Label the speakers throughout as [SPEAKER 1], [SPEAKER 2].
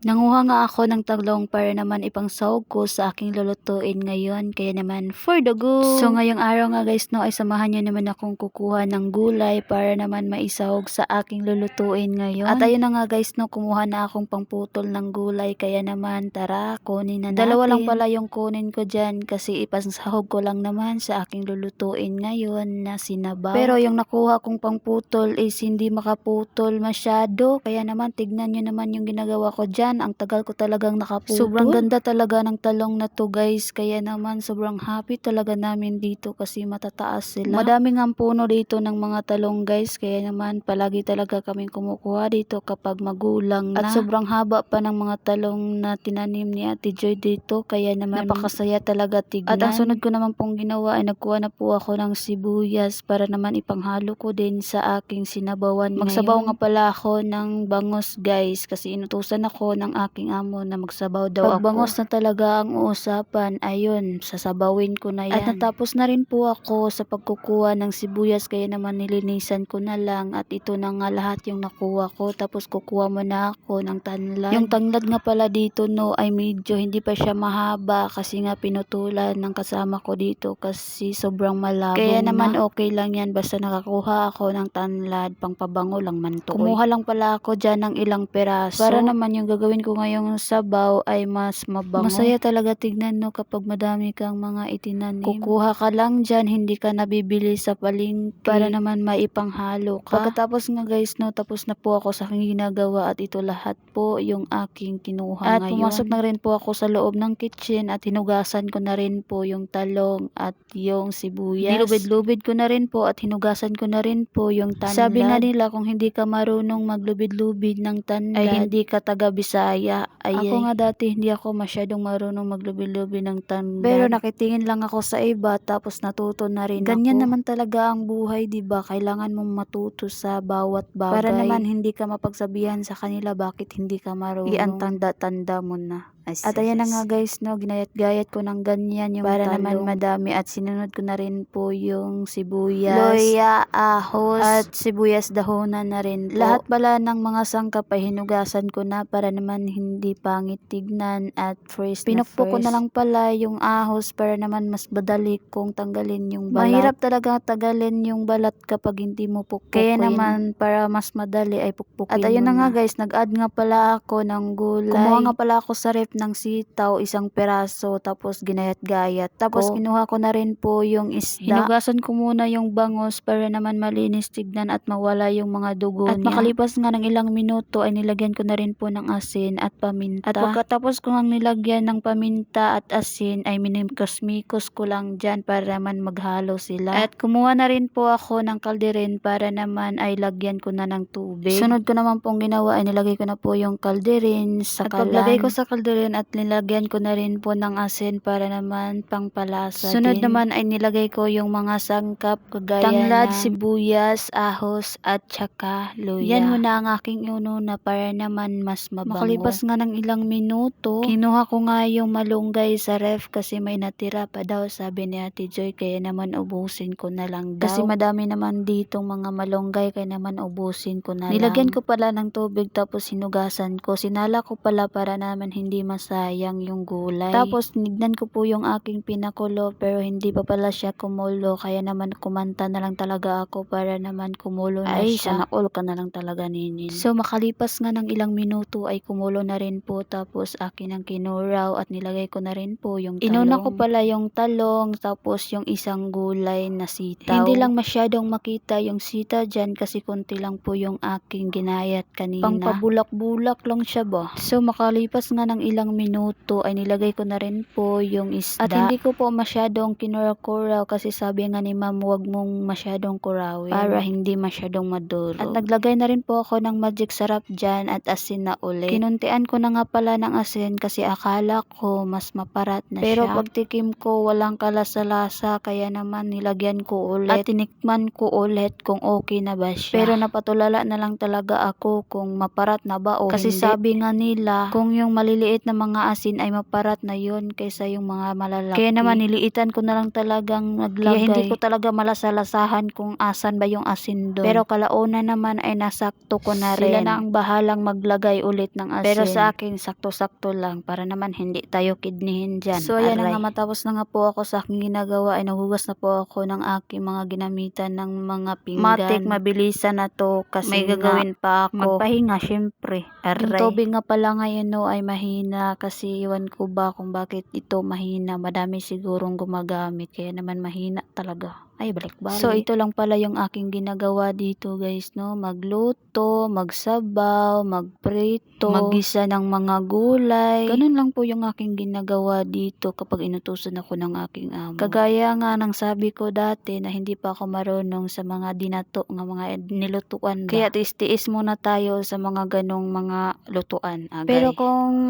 [SPEAKER 1] Nanguha nga ako ng talong para naman ipangsahog ko sa aking lulutuin ngayon. Kaya naman for the go! So ngayong araw nga guys no ay samahan nyo naman akong kukuha ng gulay para naman maisahog sa aking lulutuin ngayon. At ayun na nga guys no, kumuha na akong pangputol ng gulay. Kaya naman tara, kunin na natin. Dalawa lang pala yung kunin ko dyan kasi ipangsahog ko lang naman sa aking lulutuin ngayon na sinabaw. Pero yung nakuha kong pangputol is hindi makaputol masyado. Kaya naman tignan nyo naman yung ginagawa ko dyan. Ang tagal ko talagang nakaputol. Sobrang ganda talaga ng talong na to guys. Kaya naman sobrang happy talaga namin dito kasi matataas sila. Madami nga puno dito ng mga talong guys. Kaya naman palagi talaga kaming kumukuha dito kapag magulang na. At sobrang haba pa ng mga talong na tinanim ni Ate Joy dito. Kaya naman napakasaya talaga tignan. At ang sunod ko naman pong ginawa ay nagkuha na po ako ng sibuyas para naman ipanghalo ko din sa aking sinabawan. Magsabaw nga pala ako ng bangus guys kasi inutusan ako ng aking amo na magsabaw daw ako. Pag bangos na talaga ang uusapan, ayun, sasabawin ko na yan. At natapos na rin po ako sa pagkukuha ng sibuyas kaya naman nilinisan ko na lang at ito na nga lahat yung nakuha ko. Tapos kukuha muna ako ng tanlad. Yung tanlad nga pala dito no ay medyo hindi pa siya mahaba kasi nga pinutulan ng kasama ko dito kasi sobrang malabo. Kaya naman okay lang yan basta nakakuha ako ng tanlad, pangpabango lang man to. Kumuha lang pala ako dyan ng ilang peraso para naman yung gagawin ko ngayong sabaw ay mas mabango. Masaya talaga tignan no kapag madami kang mga itinanim. Kukuha ka lang dyan, hindi ka nabibili sa palengke para naman maipanghalo ka. Pagkatapos nga guys no, tapos na po ako sa aking ginagawa at ito lahat po yung aking kinuha at ngayon. At pumasok na rin po ako sa loob ng kitchen at hinugasan ko na rin po yung talong at yung sibuyas. Nilubid-lubid ko na rin po at hinugasan ko na rin po yung tanlad. Sabi nga nila kung hindi ka marunong maglubid-lubid ng tanlad ay hindi ka taga Bisaya. Ako nga dati hindi ako masyadong marunong maglubi-lubi ng tanlad. Pero nakitingin lang ako sa iba tapos natuto na rin ganyan ako. Naman talaga ang buhay, 'di ba? Kailangan mong matuto sa bawat bagay. Para naman hindi ka mapagsabihan sa kanila bakit hindi ka marunong. Iantanda-tanda mo na. At ayan na nga guys no, ginayat-gayat ko ng ganyan yung para talong. Naman madami at sinunod ko na rin po yung sibuyas, loya, ahos at sibuyas dahonan na rin po. Lahat pala ng mga sangkap ay hinugasan ko na para naman hindi pangit tignan at fresh na fresh. Pinukpok ko na lang pala yung ahos para naman mas madali kong tanggalin yung balat. Mahirap talaga tagalin yung balat kapag hindi mo pukpukin. Kaya naman para mas madali ay pukpukin. At ayun na nga guys, nag-add nga pala ako ng gulay. Kumuha nga pala ako sa ref ng sitaw, isang peraso, tapos ginayat-gayat. Tapos kinuha ko na rin po yung isda. Hinugasan ko muna yung bangus para naman malinis tignan at mawala yung mga dugo niya. At makalipas nga ng ilang minuto ay nilagyan ko na rin po ng asin at paminta. At pagkatapos ko nga nilagyan ng paminta at asin ay minimikos-mikos ko lang dyan para naman maghalo sila. At kumuha na rin po ako ng kalderin para naman ay lagyan ko na ng tubig. Sunod ko naman pong ginawa ay nilagay ko na po yung kalderin sa kalan. At paglagay ko sa kalderin at nilagyan ko na rin po ng asin para naman pangpalasa. Sunod naman ay nilagay ko yung mga sangkap kagaya tanlad, sibuyas, ahos at saka luya. Yan muna ang aking inuna para naman mas mabango. Makalipas nga ng ilang minuto, kinuha ko nga yung malunggay sa ref kasi may natira pa daw sabi ni Ate Joy kaya naman ubusin ko na lang daw. Kasi madami naman ditong mga malunggay kaya naman ubusin ko na nilagyan lang. Ko pala ng tubig tapos hinugasan ko. Sinala ko pala para naman hindi masayang yung gulay. Tapos tinignan ko po yung aking pinakulo pero hindi pa pala siya kumulo kaya naman kumanta na lang talaga ako para naman kumulo na siya. Ay, sana all ka na lang talaga ninin. So makalipas nga ng ilang minuto ay kumulo na rin po tapos akin ang kinuraw at nilagay ko na rin po yung talong. Inuna ko pala yung talong tapos yung isang gulay na sitaw. Hindi lang masyadong makita yung sita dyan kasi konti lang po yung aking ginayat kanina. Pangpabulak-bulak lang siya ba? So makalipas nga ng ilang minuto ay nilagay ko na rin po yung isda. At hindi ko po masyadong kinura-kuraw kasi sabi nga ni ma'am huwag mong masyadong kurawin para hindi masyadong maduro. At naglagay na rin po ako ng magic sarap dyan at asin na ulit. Kinuntian ko na nga pala ng asin kasi akala ko mas maparat na pero siya. Pero pagtikim ko walang kalasa-lasa kaya naman nilagyan ko ulit. At tinikman ko ulit kung okay na ba siya. Pero napatulala na lang talaga ako kung maparat na ba o kasi hindi. Sabi nga nila kung yung maliliit na mga asin ay maparat na yun kaysa yung mga malalaki. Kaya naman niliitan ko na lang talagang naglagay. Kaya hindi ko talaga malasalasahan kung asan ba yung asin doon. Pero kalauna naman ay nasakto ko na rin. Sila na ang bahalang maglagay ulit ng asin. Pero sa akin sakto-sakto lang para naman hindi tayo kidnihin dyan. So ayan na nga, matapos na nga po ako sa aking ginagawa ay nagugas na po ako ng aking mga ginamitan ng mga pinggan. Matik, mabilisan na to kasi may gagawin pa ako. Magpahinga syempre. Yung tubig nga pala ngayon no ay mahina kasi iwan ko ba kung bakit ito mahina. Madami sigurong gumagamit kaya naman mahina talaga. Ay, balik-balik. So, ito lang pala yung aking ginagawa dito guys, no? Magluto, magsabaw, magprito, maggisa ng mga gulay. Ganun lang po yung aking ginagawa dito kapag inutusan ako ng aking amo. Kagaya nga ng sabi ko dati na hindi pa ako marunong sa mga dinato ng mga nilutuan ba. Kaya tiis-tiis muna tayo sa mga ganong mga lutuan. Agay.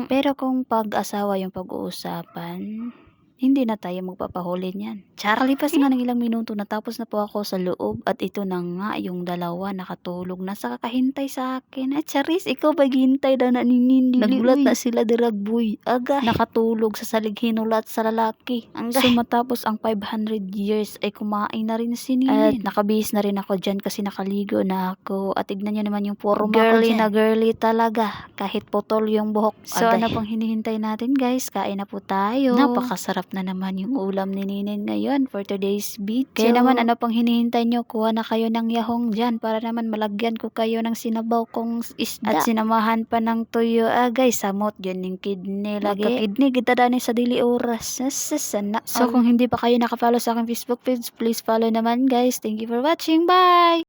[SPEAKER 1] Pero kung pag-asawa yung pag-uusapan, hindi na tayo magpapahuli niyan. Lipas nga ng ilang minuto natapos na po ako sa loob at ito na nga yung dalawa nakatulog na sa kakahintay sa akin. At Charis, ikaw ba hintay daw na ninindi? Nagulat na sila diragboy. Agay. Nakatulog sa salig hinulat sa lalaki. So matapos ang 500 years ay kumain na rin si Ninin. At nakabihis na rin ako dyan kasi nakaligo na ako. At tignan nyo naman yung forma ko dyan. Girly na girly talaga. Kahit putol yung buhok. So ano pang hinihintay natin guys? Kain na po tayo. Napakasarap na naman yung ulam ni Ninin ngayon for today's video. Kaya naman ano pang hinihintay nyo, kuha na kayo ng yahong dyan para naman malagyan ko kayo ng sinabaw kong isda. At sinamahan pa ng tuyo. Guys, samot dyan yung kidney lagi. Magka-kidney, kita dani sa dili oras. Sana. So kung hindi pa kayo nakapollow sa aking Facebook page, please follow naman guys. Thank you for watching. Bye!